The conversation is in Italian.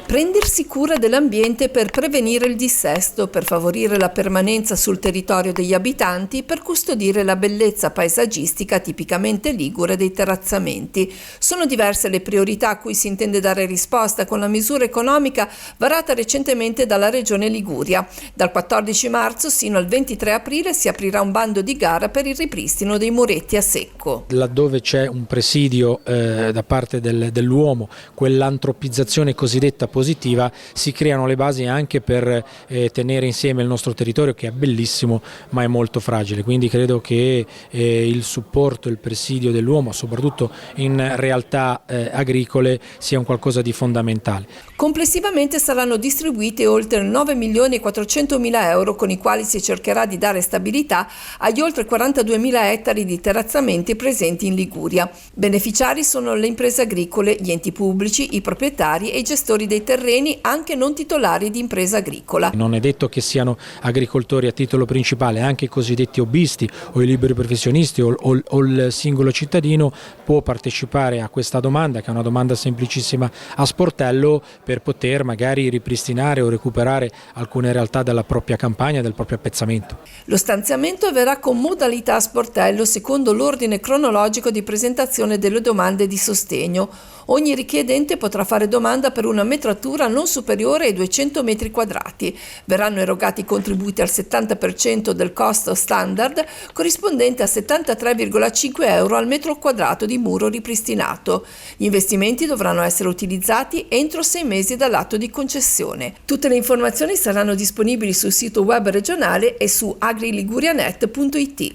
Prendersi cura dell'ambiente per prevenire il dissesto, per favorire la permanenza sul territorio degli abitanti, per custodire la bellezza paesaggistica tipicamente ligure dei terrazzamenti. Sono diverse le priorità a cui si intende dare risposta con la misura economica varata recentemente dalla Regione Liguria. Dal 14 marzo sino al 23 aprile si aprirà un bando di gara per il ripristino dei muretti a secco. Laddove c'è un presidio da parte dell'uomo, quell'antropizzazione cosiddetta positiva, si creano le basi anche per tenere insieme il nostro territorio, che è bellissimo ma è molto fragile. Quindi credo che il supporto, il presidio dell'uomo, soprattutto in realtà agricole, sia un qualcosa di fondamentale. Complessivamente saranno distribuite oltre 9.400.000 euro, con i quali si cercherà di dare stabilità agli oltre 42.000 ettari di terrazzamenti presenti in Liguria. Beneficiari sono le imprese agricole, gli enti pubblici, i proprietari e i gestori dei terreni, anche non titolari di impresa agricola. Non è detto che siano agricoltori a titolo principale, anche i cosiddetti hobbisti o i liberi professionisti o il singolo cittadino può partecipare a questa domanda, che è una domanda semplicissima a sportello, per poter magari ripristinare o recuperare alcune realtà della propria campagna, del proprio appezzamento. Lo stanziamento avverrà con modalità a sportello secondo l'ordine cronologico di presentazione delle domande di sostegno. Ogni richiedente potrà fare domanda per una metratura non superiore ai 200 metri quadrati. Verranno erogati contributi al 70% del costo standard, corrispondente a 73,5 euro al metro quadrato di muro ripristinato. Gli investimenti dovranno essere utilizzati entro 6 mesi dall'atto di concessione. Tutte le informazioni saranno disponibili sul sito web regionale e su agriligurianet.it.